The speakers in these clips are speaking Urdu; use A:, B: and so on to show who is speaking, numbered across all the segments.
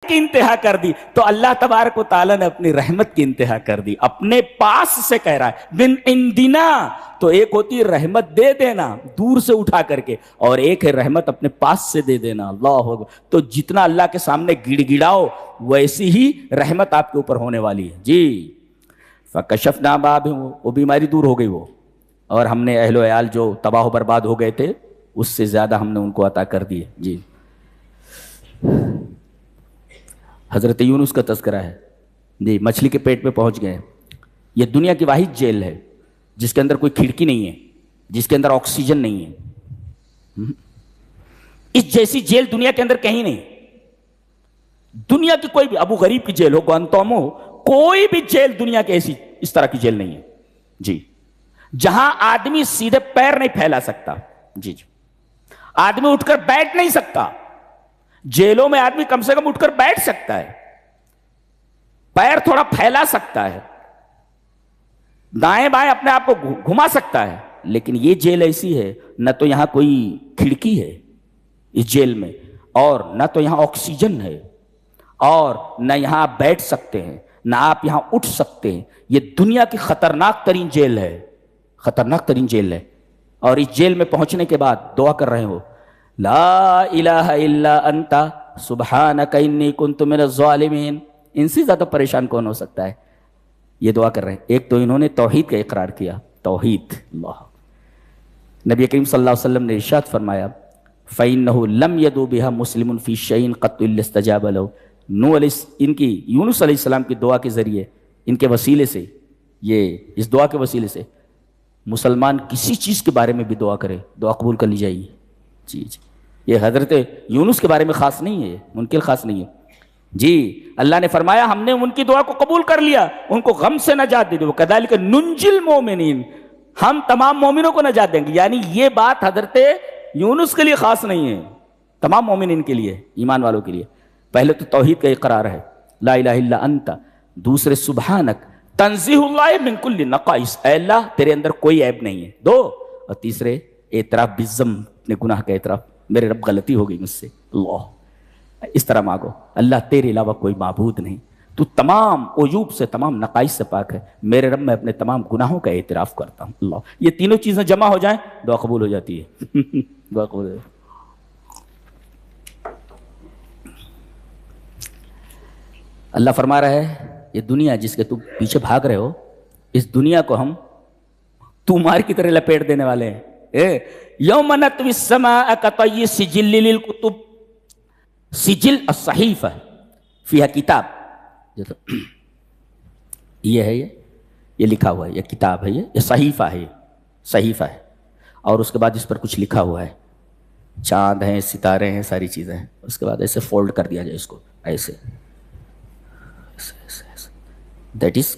A: کی انتہا کر دی تو اللہ تبارک و تعالیٰ نے اپنی رحمت کی انتہا کر دی. اپنے پاس سے کہہ رہا ہے بن عندنا. تو ایک ہوتی ہے رحمت دے دینا دور سے اٹھا کر کے, اور ایک ہے رحمت اپنے پاس سے دے دینا. اللہ اکبر. تو جتنا اللہ کے سامنے گڑ گڑاؤ ویسی ہی رحمت آپ کے اوپر ہونے والی ہے. جی فکشفنا ما بہم, وہ بیماری دور ہو گئی وہ, اور ہم نے اہل و عیال جو تباہ و برباد ہو گئے تھے اس سے زیادہ ہم نے ان کو عطا کر دیے. جی حضرت یونس کا تذکرہ ہے. جی مچھلی کے پیٹ میں پہنچ گئے. یہ دنیا کی واحد جیل ہے جس کے اندر کوئی کھڑکی نہیں ہے, جس کے اندر آکسیجن نہیں ہے. اس جیسی جیل دنیا کے اندر کہیں نہیں. دنیا کی کوئی بھی, ابو غریب کی جیل ہو, گوانتانامو ہو, کوئی بھی جیل دنیا کی ایسی اس طرح کی جیل نہیں ہے. جی جہاں آدمی سیدھے پیر نہیں پھیلا سکتا. جی جی آدمی اٹھ کر بیٹھ نہیں سکتا. جیلوں میں آدمی کم سے کم اٹھ کر بیٹھ سکتا ہے, پیر تھوڑا پھیلا سکتا ہے, دائیں بائیں اپنے آپ کو گھما سکتا ہے. لیکن یہ جیل ایسی ہے نہ تو یہاں کوئی کھڑکی ہے اس جیل میں, اور نہ تو یہاں آکسیجن ہے, اور نہ یہاں آپ بیٹھ سکتے ہیں, نہ آپ یہاں اٹھ سکتے ہیں. یہ دنیا کی خطرناک ترین جیل ہے, خطرناک ترین جیل ہے. اور اس جیل میں پہنچنے کے بعد دعا کر رہے ہو لا الہ الا انت سبحانک انی کنت من الظالمین. ان سے زیادہ پریشان کون ہو سکتا ہے؟ یہ دعا کر رہے ہیں. ایک تو انہوں نے توحید کا اقرار کیا, توحید. اللہ نبی کریم صلی اللہ علیہ وسلم نے ارشاد فرمایا فَإِنَّهُ لَمْ يَدُو بِهَا مُسْلِمٌ فِي شَيْءٍ قَطْ إِلَّا اسْتَجَابَ لَهُ. ان کی یونس علیہ السلام کی دعا کے ذریعے, ان کے وسیلے سے, یہ اس دعا کے وسیلے سے مسلمان کسی چیز کے بارے میں بھی دعا کرے دعا قبول کر لی جائے گی. جی جی یہ حضرت یونس کے بارے میں خاص نہیں ہے, منکر خاص نہیں ہے. جی اللہ نے فرمایا ہم نے ان کی دعا کو قبول کر لیا, ان کو غم سے نجات دے دی. وَكَذَلِكَ نُنْجِي الْمُؤْمِنِينَ, ہم تمام مومنوں کو نجات دیں گے. یعنی یہ بات حضرت یونس کے لیے خاص نہیں ہے, تمام مومنین کے لیے, ایمان والوں کے لیے. پہلے تو توحید کا اقرار ہے لا الہ الا انت, دوسرے سبحانک تنزیہ اللہ من کل نقائص, اے اللہ تیرے اندر کوئی عیب نہیں ہے, دو. اور تیسرے اعتراف بالذنب, اپنے گناہ کا اعتراف, میرے رب غلطی ہو گئی مجھ سے. اللہ اس طرح مانگو اللہ تیرے علاوہ کوئی معبود نہیں, تو تمام عیوب سے تمام نقائص سے پاک ہے. میرے رب میں اپنے تمام گناہوں کا اعتراف کرتا ہوں. اللہ یہ تینوں چیزیں جمع ہو جائیں دعا قبول ہو جاتی ہے. دعا قبول ہو جاتی ہے. اللہ فرما رہا ہے یہ دنیا جس کے تم پیچھے بھاگ رہے ہو, اس دنیا کو ہم مار کی طرح لپیٹ دینے والے ہیں. یوم نطوی السماء کطی السجل للکتب, سجل الصحیفہ فیہا کتاب, یہ ہے یہ لکھا ہوا ہے, یہ کتاب ہے, یہ صحیفہ ہے, صحیفہ ہے. اور اس کے بعد اس پر کچھ لکھا ہوا ہے, چاند ہیں, ستارے ہیں, ساری چیزیں ہیں. اس کے بعد ایسے فولڈ کر دیا جائے اس کو, ایسے دیٹ از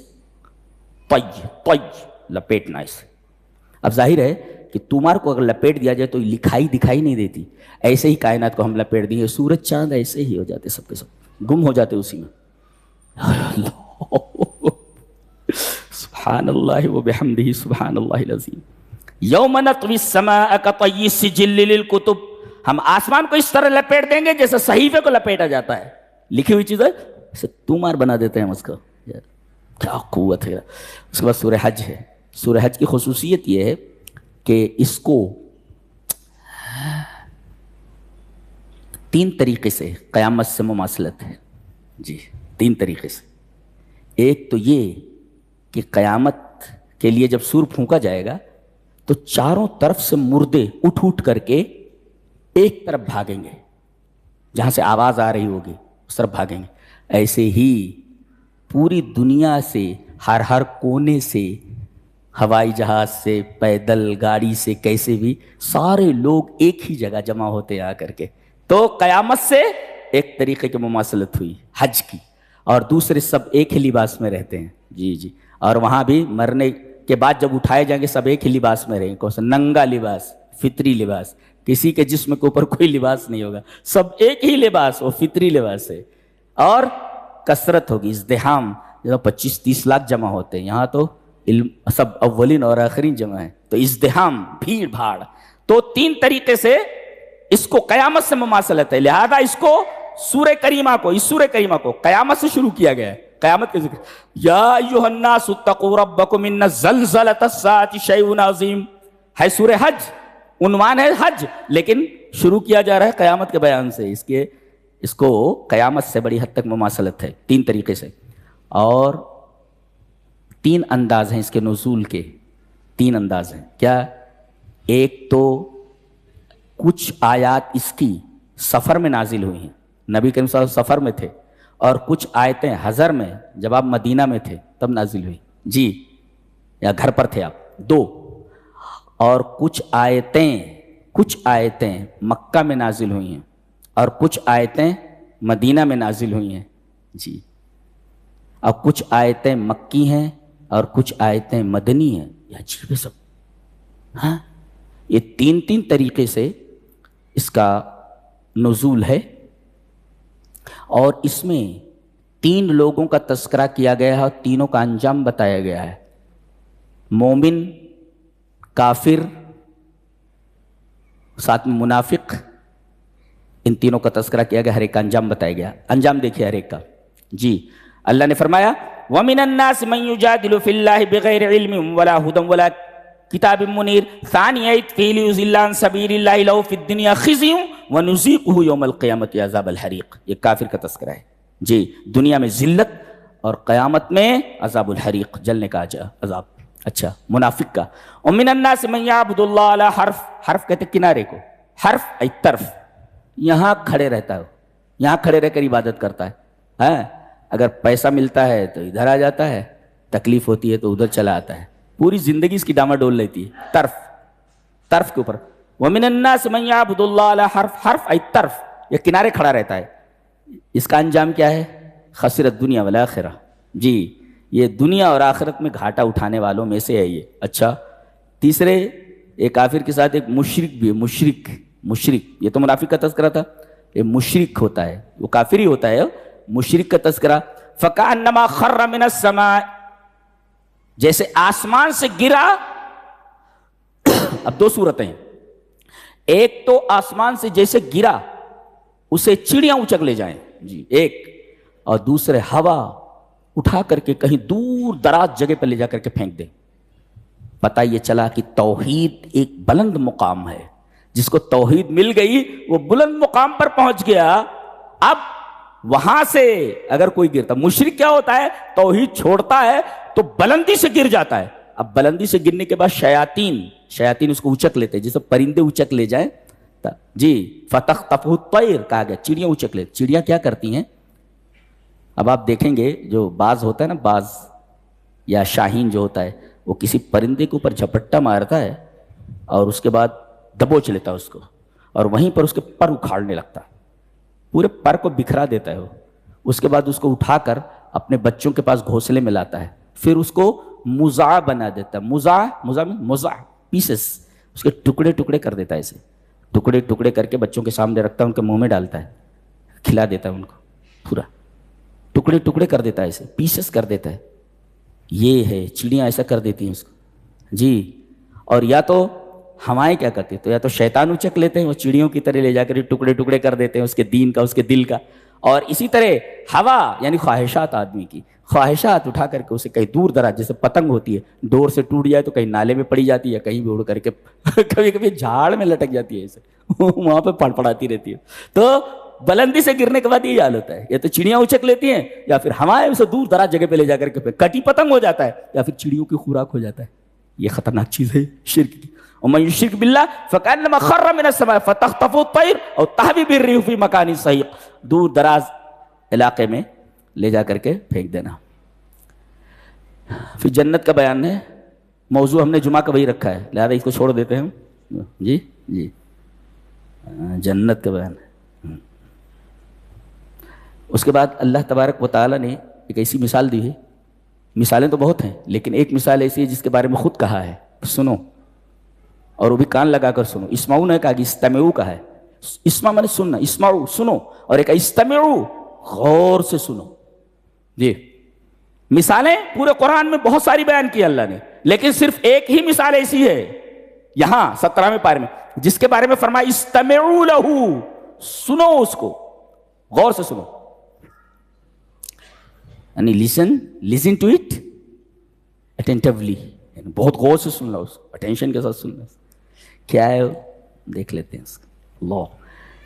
A: طی, لپیٹنا ایسے. اب ظاہر ہے کہ تمہار کو اگر لپیٹ دیا جائے تو لکھائی دکھائی نہیں دیتی. ایسے ہی کائنات کو ہم لپیٹ دیں گے, سورج چاند ایسے ہی ہو جاتے, سب کے سب گم ہو جاتے اسی میں. سبحان اللہ وبحمدہ سبحان اللہ العظیم. یوم نطوی السماء کطی السجل للکتب, ہم آسمان کو اس طرح لپیٹ دیں گے جیسے صحیفے کو لپیٹا جاتا ہے, لکھی ہوئی چیزیں تمہار بنا دیتے ہیں اس کو. کیا قوت ہے. اس کے بعد سورہ حج ہے. سورہ حج کی خصوصیت یہ ہے کہ اس کو 3 طریقے سے قیامت سے مماثلت ہے. جی 3 طریقے سے. ایک تو یہ کہ قیامت کے لیے جب سور پھونکا جائے گا تو چاروں طرف سے مردے اٹھ کر کے ایک طرف بھاگیں گے, جہاں سے آواز آ رہی ہوگی اس طرف بھاگیں گے. ایسے ہی پوری دنیا سے, ہر کونے سے, ہوائی جہاز سے, پیدل گاڑی سے, کیسے بھی سارے لوگ ایک ہی جگہ جمع ہوتے ہیں آ کر کے. تو قیامت سے ایک طریقے کی مماثلت ہوئی حج کی. اور دوسرے سب ایک ہی لباس میں رہتے ہیں. جی جی اور وہاں بھی مرنے کے بعد جب اٹھائے جائیں گے سب ایک ہی لباس میں رہیں گے. کون سا؟ ننگا لباس, فطری لباس. کسی کے جسم کے اوپر کوئی لباس نہیں ہوگا, سب ایک ہی لباس, وہ فطری لباس ہے. اور کثرت ہوگی, ازدحام. جب 25-30 لاکھ جمع ہوتے ہیں, یہاں تو سب اولین اور آخرین جمع ہیں, تو ازدحام, بھیڑ بھاڑ. تو 3 طریقے سے اس کو قیامت سے مماثلت ہے. لہذا اس کو سورہ کریمہ کو، اس سورہ کریمہ کو قیامت سے شروع کیا گیا ہے، قیامت کے ذکر. یا ایھا الناس اتقوا ربکم ان زلزلۃ الساعۃ شیء عظیم ہے. سورہ حج، عنوان ہے حج، لیکن شروع کیا جا رہا ہے قیامت کے بیان سے. اس کو قیامت سے بڑی حد تک مماثلت ہے 3 طریقے سے، اور 3 انداز ہیں اس کے نزول کے. 3 انداز ہیں. کیا؟ ایک تو کچھ آیات اس کی سفر میں نازل ہوئی ہیں، نبی کریم صلی اللہ علیہ وسلم سفر میں تھے، اور کچھ آیتیں حضر میں جب آپ مدینہ میں تھے تب نازل ہوئی، جی، یا گھر پر تھے آپ. 2، اور کچھ آیتیں مکہ میں نازل ہوئی ہیں، اور کچھ آیتیں مدینہ میں نازل ہوئی ہیں، جی. اور کچھ آیتیں مکی ہیں اور کچھ آیتیں مدنی ہیں. یہ عجیب ہے سب. ہاں، یہ 3 طریقے سے اس کا نزول ہے، اور اس میں 3 لوگوں کا تذکرہ کیا گیا ہے اور تینوں کا انجام بتایا گیا ہے. مومن، کافر، ساتھ میں منافق، ان تینوں کا تذکرہ کیا گیا، ہر ایک کا انجام بتایا گیا. انجام دیکھیے ہر ایک کا. جی، اللہ نے فرمایا وَمِنَ النَّاسِ مَن يُجَادِلُ فِي اللَّهِ بِغَيْرِ عِلْمٍ وَلَا هُدًى وَلَا كِتَابٍ مُنِيرٍ ثَانِيَ عِطْفِهِ لِيُضِلَّ عَن سَبِيلِ اللَّهِ لَهُ فِي الدُّنْيَا خِزْيٌ وَنُذِيقُهُ يَوْمَ الْقِيَامَةِ عَذَابَ الْحَرِيقِ. یہ کافر کا تذکرہ ہے. جی، دنیا میں ذلت اور قیامت میں عذاب الحریق، جلنے کا عذاب. اچھا، منافق کا وَمِنَ النَّاسِ مَن يَعْبُدُ اللَّهَ عَلَى حرف. حرف کہتے کنارے کو، حرف ای طرف، یہاں کھڑے رہتا ہے، یہاں کھڑے رہ کر عبادت کرتا ہے. اگر پیسہ ملتا ہے تو ادھر آ جاتا ہے، تکلیف ہوتی ہے تو ادھر چلا آتا ہے. پوری زندگی اس کی ڈاما ڈول لیتی ہے طرف کے اوپر. وَمِنَ النَّاسِ مَن يَعْبُدُ اللَّهَ عَلَى حرف ای طرف، یہ کنارے کھڑا رہتا ہے. اس کا انجام کیا ہے؟ خسر الدنیا والآخرہ. جی، یہ دنیا اور آخرت میں گھاٹا اٹھانے والوں میں سے ہے یہ. اچھا، تیسرے، ایک کافر کے ساتھ ایک مشرک بھی ہے. مشرک، یہ تو منافق کا تذکرہ تھا، یہ مشرک ہوتا ہے، وہ کافر ہی ہوتا ہے. مشرک کا تذکرہ فَكَأَنَّمَا خَرَّ مِنَ السَّمَاءِ، جیسے آسمان سے گرا. اب 2 صورتیں ہیں. ایک تو آسمان سے جیسے گرا اسے چڑیاں اچک لے جائیں، جی، ایک. اور دوسرے ہوا اٹھا کر کے کہیں دور دراز جگہ پر لے جا کر کے پھینک دے. پتہ یہ چلا کہ توحید ایک بلند مقام ہے. جس کو توحید مل گئی وہ بلند مقام پر پہنچ گیا. اب وہاں سے اگر کوئی گرتا، مشرک کیا ہوتا ہے؟ توحید چھوڑتا ہے تو بلندی سے گر جاتا ہے. اب بلندی سے گرنے کے بعد شیاطین اس کو اچک لیتے، جیسے پرندے اچک لے جائیں. جی، فَتَخْطَفُهُ الطَّيْرُ کہا گیا، چڑیاں اچک لے. چڑیاں کیا کرتی ہیں؟ اب آپ دیکھیں گے جو باز ہوتا ہے نا، باز یا شاہین جو ہوتا ہے، وہ کسی پرندے کے اوپر جھپٹا مارتا ہے اور اس کے بعد دبوچ لیتا ہے اس کو، اور وہیں پر اس کے پر اکھاڑنے لگتا ہے، پورے پر کو بکھرا دیتا ہے وہ. اس کے بعد اس کو اٹھا کر اپنے بچوں کے پاس گھونسلے میں لاتا ہے، پھر اس کو مزع بنا دیتا ہے. مزع پیسز، اس کے ٹکڑے کر دیتا ہے. اسے ٹکڑے کر کے بچوں کے سامنے رکھتا ہے، ان کے منہ میں ڈالتا ہے، کھلا دیتا ہے ان کو. پورا ٹکڑے کر دیتا ہے، اسے پیسز کر دیتا ہے. یہ ہے، چڑیاں ایسا کر دیتی ہیں اس کو. جی، اور یا تو ہوائیں کیا کرتی ہیں، تو یا تو شیطان اچک لیتے ہیں، وہ چڑیوں کی طرح لے جا کر ٹکڑے کر دیتے ہیں اس کے دین کا، اس کے دل کا. اور اسی طرح ہوا یعنی خواہشات، آدمی کی خواہشات اٹھا کر کے اسے کہیں دور دراز، جیسے پتنگ ہوتی ہے، ڈور سے ٹوٹ جائے تو کہیں نالے میں پڑی جاتی ہے، کہیں بھی اڑ کر کے کبھی جھاڑ میں لٹک جاتی ہے، اسے وہاں پہ پڑپڑاتی رہتی ہے. تو بلندی سے گرنے کے بعد یہ حال ہوتا ہے، یا تو چڑیاں اچک لیتی ہیں، یا پھر ہوائیں اسے دور دراز جگہ پہ لے جا کر کے کٹی پتنگ ہو جاتا ہے، یا پھر چڑیوں کی خوراک ہو جاتا ہے. یہ خطرناک چیز ہے شرک کی. وَمَن يُشْرِكْ بِاللَّهِ فَكَأَنَّمَا خَرَّ مِنَ السَّمَاءِ فَتَخْطَفُهُ الطَّيْرُ أَوْ تَهْوِي بِهِ الرِّيحُ فِي مَكَانٍ سَحِيقٍ. دور دراز علاقے میں لے جا کر کے پھینک دینا. پھر جنت کا بیان ہے. موضوع ہم نے جمعہ کا وہی رکھا ہے، لہذا اس کو چھوڑ دیتے ہیں. جی جنت کا بیان ہے. اس کے بعد اللہ تبارک و تعالیٰ نے ایک ایسی مثال دی ہے. مثالیں تو بہت ہیں، لیکن ایک مثال ایسی ہے جس کے بارے میں خود کہا ہے، سنو، اور وہ بھی کان لگا کر سنو. اسمعوا نے کہا کہ استمعوا کہا ہے. اسمع میں نے سننا، اسمعوا سنو، اور ایک استمعوا غور سے سنو. جی، مثالیں پورے قرآن میں بہت ساری بیان کی اللہ نے، لیکن صرف ایک ہی مثال ایسی ہے یہاں 17ویں پارے میں، جس کے بارے میں فرمایا استمعوا لہ، سنو اس کو. غور سے سنو، یعنی listen to it attentively، یعنی بہت غور سے سن لو اس کو، اٹینشن کے ساتھ سننا. کیا ہے دیکھ لیتے ہیں اس کا. اللہ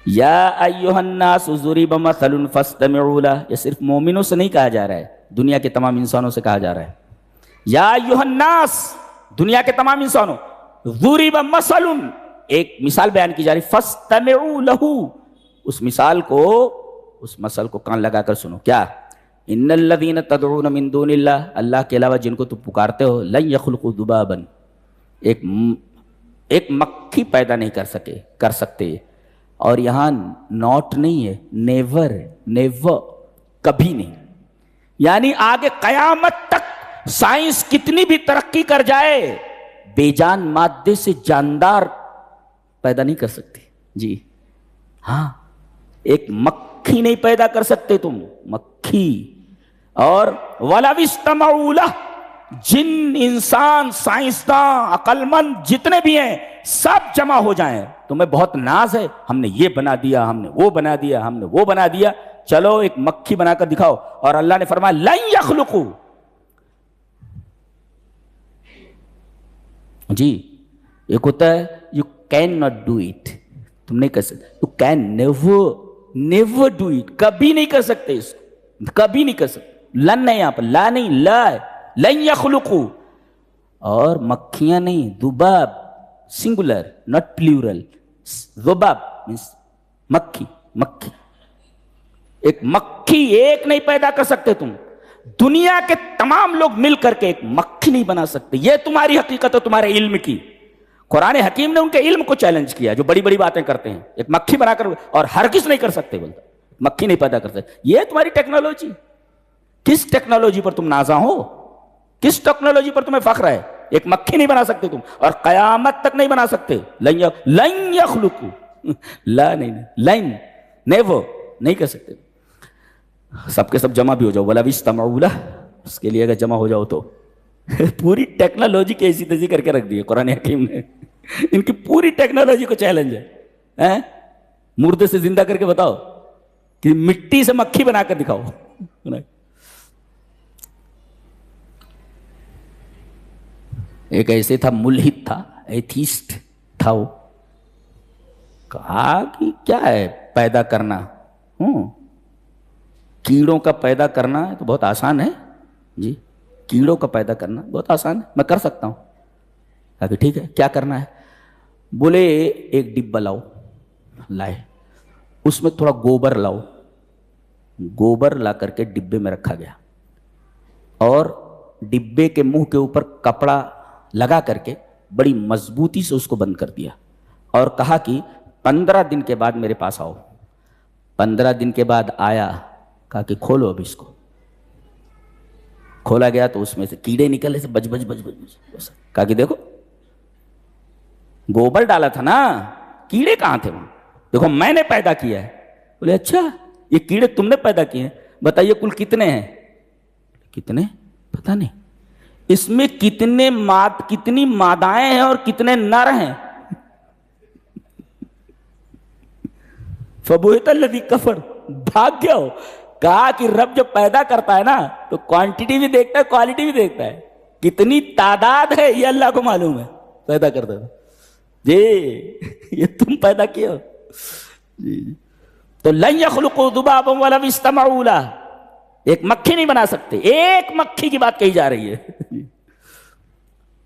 A: یا ایھا الناس ضرب مثل فاستمعوا لہ، یہ صرف مومنوں سے نہیں کہا جا رہا ہے، دنیا کے تمام انسانوں سے کہا جا رہا ہے. یا ایھا الناس، دنیا کے تمام انسانوں، ضرب مثل، ایک مثال بیان کی جا رہی، فاستمعوا لہ، اس مثال کو کان لگا کر سنو. کیا؟ ان الذین تدعون من دون اللہ، اللہ کے علاوہ جن کو تم پکارتے ہو، لن یخلقوا ذبابا، ایک مکھی پیدا نہیں کر سکتے. اور یہاں ناٹ نہیں ہے، نیور، کبھی نہیں. یعنی آگے قیامت تک سائنس کتنی بھی ترقی کر جائے، بے جان مادے سے جاندار پیدا نہیں کر سکتے. جی ہاں، ایک مکھی نہیں پیدا کر سکتے تم، مکھی. اور وَلَوِ اسْتَمَعُوا لَهُ، جن انسان، سائنسداں، عقل مند جتنے بھی ہیں سب جمع ہو جائیں، تمہیں بہت ناز ہے، ہم نے یہ بنا دیا، ہم نے وہ بنا دیا، ہم نے وہ بنا دیا، چلو ایک مکھی بنا کر دکھاؤ. اور اللہ نے فرمایا لن یخلقوا، جی ایک ہوتا ہے you can not do it, تم نہیں کر سکتے، you can never do it, کبھی نہیں کر سکتے اس کو، کبھی نہیں کر سکتے. لن نہیں، یہاں پر لا نہیں، لا لن یخلقوا. اور مکھیاں نہیں، ذباب سنگولر ناٹ پلیورل، ذباب مینس مکھی. ایک مکھی ایک نہیں پیدا کر سکتے تم، دنیا کے تمام لوگ مل کر کے ایک مکھی نہیں بنا سکتے. یہ تمہاری حقیقت ہے تمہارے علم کی. قرآن حکیم نے ان کے علم کو چیلنج کیا جو بڑی بڑی باتیں کرتے ہیں، ایک مکھی بنا کر، اور ہرگز نہیں کر سکتے، بولتا مکھی نہیں پیدا کر سکتے. یہ تمہاری ٹیکنالوجی. کس ٹیکنالوجی پر تم نازاں ہو؟ کس ٹیکنالوجی پر تمہیں فخر ہے؟ ایک مکھی نہیں بنا سکتے تم، اور قیامت تک نہیں بنا سکتے. لن یخلقوا، لا نہیں، لن نیور، نہیں کر سکتے. سب کے سب جمع بھی ہو جاؤ، وَلَوِ اسْتَمَعُوا لَهُ، اس کے لیے اگر جمع ہو جاؤ تو پوری ٹیکنالوجی کی ایسی تیزی کر کے رکھ دی ہے قرآن حکیم نے. ان کی پوری ٹیکنالوجی کو چیلنج ہے. مردے سے زندہ کر کے بتاؤ، کہ مٹی سے مکھی بنا کر دکھاؤ. ایک ایسے تھا، ملحد تھا، ایتھیسٹ تھا، وہ کہا کہ کیا ہے پیدا کرنا، کیڑوں کا پیدا کرنا تو بہت آسان ہے. جی کیڑوں کا پیدا کرنا بہت آسان ہے، میں کر سکتا ہوں. کہا کہ ٹھیک ہے، کیا کرنا ہے؟ بولے ایک ڈبہ لاؤ. لائے، اس میں تھوڑا گوبر لاؤ. گوبر لا کر کے ڈبے میں رکھا گیا، اور ڈبے کے منہ کے اوپر کپڑا لگا کر کے بڑی مضبوطی سے اس کو بند کر دیا، اور کہا کہ 15 دن کے بعد میرے پاس آؤ. 15 دن کے بعد آیا، کہا کہ کھولو اب اس کو. کھولا گیا تو اس میں سے کیڑے نکلے سے بج بج. کہا کہ دیکھو گوبر ڈالا تھا نا، کیڑے کہاں تھے وہاں؟ دیکھو میں نے پیدا کیا ہے. بولے اچھا یہ کیڑے تم نے پیدا کیے ہیں، بتائیے کل کتنے ہیں؟ کتنے پتہ نہیں. اس میں کتنی مادائیں ہیں اور کتنے نر ہیں. فبہت الذی کفر، بھاگ گیا ہو. کہا کہ رب جب پیدا کرتا ہے نا تو کوانٹٹی بھی دیکھتا ہے، کوالٹی بھی دیکھتا ہے. کتنی تعداد ہے یہ اللہ کو معلوم ہے، پیدا کرتا ہے. جی یہ تم پیدا کیا ہو. جی تو لن یخلقوا ذبابا ولو استمعوا لہ، ایک مکھی نہیں بنا سکتے. ایک مکھی کی بات کہی جا رہی ہے.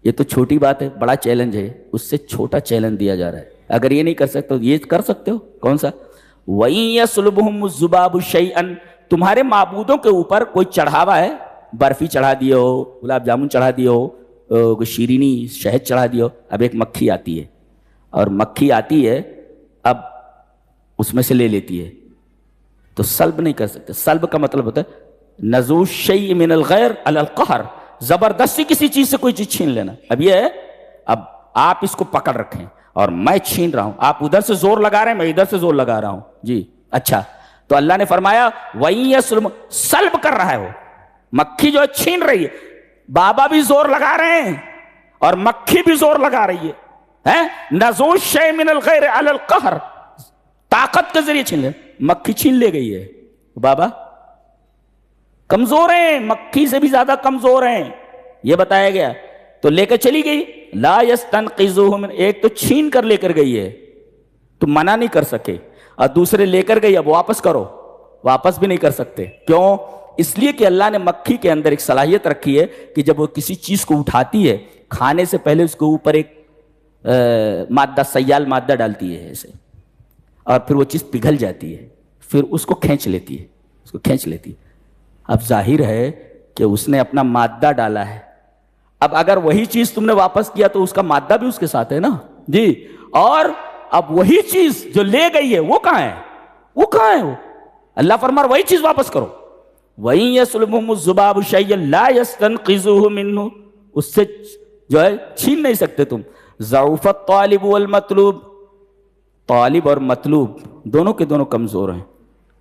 A: یہ تو چھوٹی بات ہے، بڑا چیلنج ہے. اس سے چھوٹا چیلنج دیا جا رہا ہے. اگر یہ نہیں کر سکتے تو یہ کر سکتے ہو. کون سا؟ وَإِن يَسْلُبْهُمُ الذُّبَابُ شَيْئًا، تمہارے معبودوں کے اوپر کوئی چڑھاوا ہے، برفی چڑھا دیے ہو، گلاب جامن چڑھا دیے ہو، شیرینی شہد چڑھا دیے ہو. اب ایک مکھی آتی ہے، اور مکھی آتی ہے، اب اس میں سے لے لیتی ہے، تو سلب نہیں کر سکتے. سلب کا مطلب ہوتا ہے نزوع الشیء من الغیر علی القہر، زبردستی کسی چیز سے کوئی چیز چھین لینا. اب یہ ہے، اب آپ اس کو پکڑ رکھیں اور میں چھین رہا ہوں، آپ ادھر سے زور لگا رہے ہیں، میں ادھر سے زور لگا رہا ہوں. جی اچھا، تو اللہ نے فرمایا وَإِن يَسْلُبْ، سلب کر رہا ہے وہ، مکھی جو ہے چھین رہی ہے. بابا بھی زور لگا رہے ہیں اور مکھی بھی زور لگا رہی ہے. نزوع الشیء من الغیر علی القہر، طاقت کے ذریعے چھین لے. مکھی چھین لے گئی ہے. بابا کمزور ہیں, مکھی سے بھی زیادہ کمزور ہیں, یہ بتایا گیا. تو لے کر چلی گئی. لا یستنقذوہ من, ایک تو چھین کر لے کر گئی ہے, تم منع نہیں کر سکے, اور دوسرے لے کر گئی, اب واپس کرو, واپس بھی نہیں کر سکتے. کیوں؟ اس لیے کہ اللہ نے مکھی کے اندر ایک صلاحیت رکھی ہے کہ جب وہ کسی چیز کو اٹھاتی ہے, کھانے سے پہلے اس کے اوپر ایک مادہ, سیال مادہ ڈالتی ہے ایسے, اور پھر وہ چیز پگھل جاتی ہے, پھر اس کو کھینچ لیتی ہے, اس کو کھینچ لیتی ہے. اب ظاہر ہے کہ اس نے اپنا مادہ ڈالا ہے. اب اگر وہی چیز تم نے واپس کیا تو اس کا مادہ بھی اس کے ساتھ ہے نا جی. اور اب وہی چیز جو لے گئی ہے وہ کہاں ہے, وہ کہاں ہے؟ وہ اللہ فرما وہی چیز واپس کرو. وَإِن يَسْلُبْهُمُ الذُّبَابُ شَيْئًا لَا يَسْتَنقِذُوهُ مِنْهُ, اس سے جو ہے چھین نہیں سکتے تم. ضعف الطالب والمطلوب, طالب اور مطلوب دونوں کے دونوں کمزور ہیں.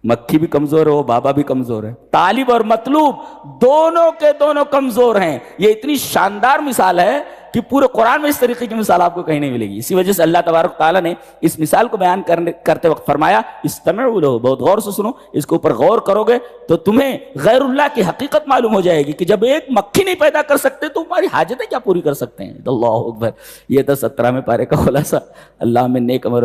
A: مکھی بھی کمزور ہے, وہ بابا بھی کمزور ہے, طالب اور مطلوب دونوں کے دونوں کمزور ہیں. یہ اتنی شاندار مثال ہے کہ پورے قرآن میں اس طریقے کی مثال آپ کو کہیں نہیں ملے گی. اسی وجہ سے اللہ تبارک تعالیٰ نے اس مثال کو بیان کرتے وقت فرمایا استمعوا لہ, بہت غور سے سنو, اس کے اوپر غور کرو گے تو تمہیں غیر اللہ کی حقیقت معلوم ہو جائے گی کہ جب ایک مکھی نہیں پیدا کر سکتے تو ہماری حاجتیں کیا پوری کر سکتے ہیں. اللہ اکبر. یہ تھا 17ویں پارے کا خلاصہ. اللہ میں نیک عمل